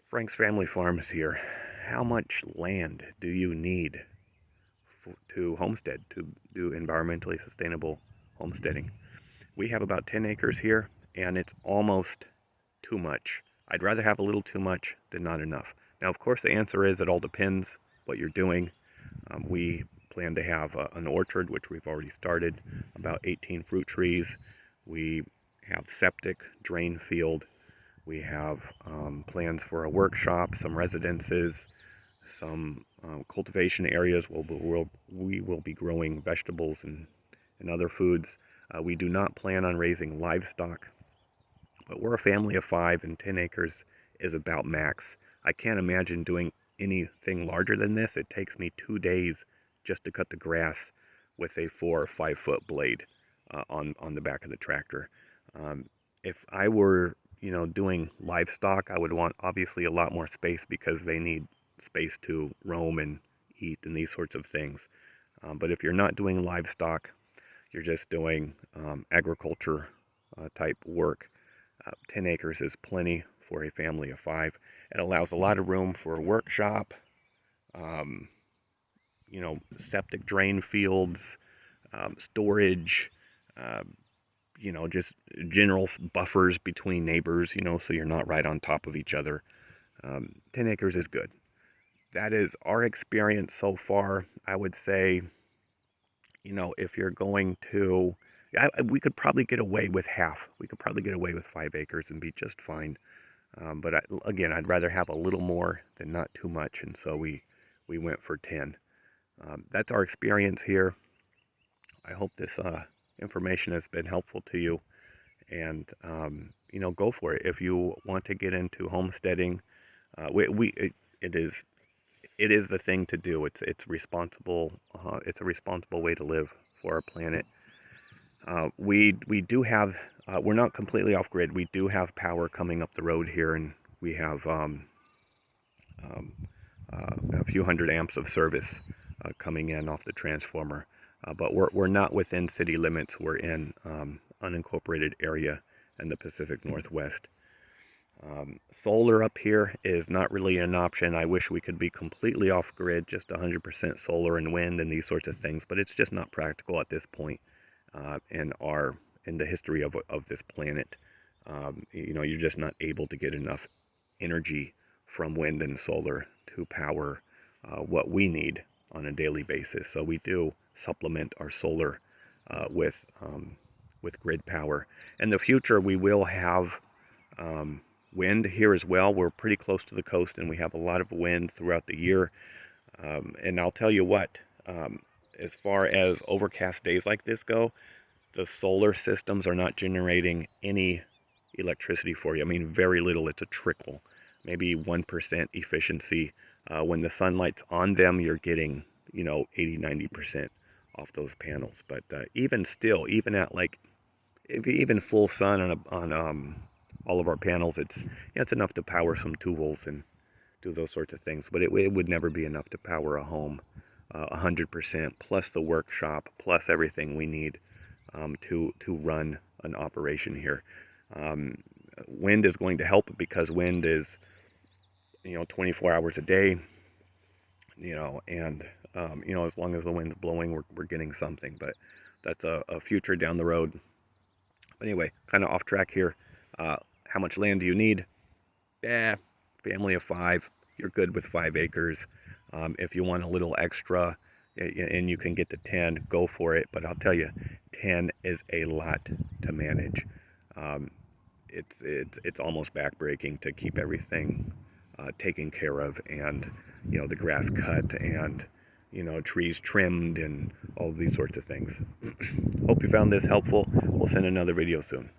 Frank's Family Farms here. How much land do you need to homestead, to do environmentally sustainable homesteading? We have about 10 acres here, and it's almost too much. I'd rather have a little too much than not enough. Now, of course, the answer is it all depends what you're doing. We plan to have an orchard, which we've already started, about 18 fruit trees. We have septic, drain field. We have plans for a workshop, some residences, some cultivation areas where we will be growing vegetables and other foods. We do not plan on raising livestock, but we're a family of 5 and 10 acres is about max. I can't imagine doing anything larger than this. It takes me 2 days just to cut the grass with a 4 or 5 foot blade on the back of the tractor. If I were doing livestock, I would want obviously a lot more space because they need space to roam and eat and these sorts of things. But if you're not doing livestock, you're just doing agriculture type work, 10 acres is plenty for a family of 5. It allows a lot of room for a workshop, septic drain fields, storage, just general buffers between neighbors, so you're not right on top of each other. 10 acres is good. That is our experience so far. I would say, if you're going to, we could probably get away with half. We could probably get away with 5 acres and be just fine. But again, I'd rather have a little more than not too much, and so we went for 10. That's our experience here. I hope this information has been helpful to you, and go for it. If you want to get into homesteading, it is the thing to do. It's responsible. It's a responsible way to live for our planet. We do have. We're not completely off grid. We do have power coming up the road here, and we have a few hundred amps of service coming in off the transformer. But we're not within city limits. We're in unincorporated area in the Pacific Northwest. Solar up here is not really an option. I wish we could be completely off grid, just 100% solar and wind and these sorts of things, but it's just not practical at this point in the history of this planet. You're just not able to get enough energy from wind and solar to power what we need on a daily basis. So we do supplement our solar with grid power. In the future, we will have wind here as well. We're pretty close to the coast, and we have a lot of wind throughout the year. And I'll tell you what, as far as overcast days like this go, the solar systems are not generating any electricity for you. I mean, very little. It's a trickle, maybe 1% efficiency. When the sunlight's on them, you're getting 80-90% off those panels. But even still, even at even full sun on all of our panels, it's enough to power some tools and do those sorts of things. But it would never be enough to power a home 100%, plus the workshop, plus everything we need to run an operation here. Wind is going to help because wind is 24 hours a day, and as long as the wind's blowing, we're getting something. But that's a future down the road. But anyway, kind of off track here. How much land do you need? Family of 5. You're good with 5 acres. If you want a little extra and you can get to 10, go for it. But I'll tell you, 10 is a lot to manage. It's almost backbreaking to keep everything taken care of, and the grass cut, and trees trimmed, and all of these sorts of things. Hope you found this helpful. We'll send another video soon.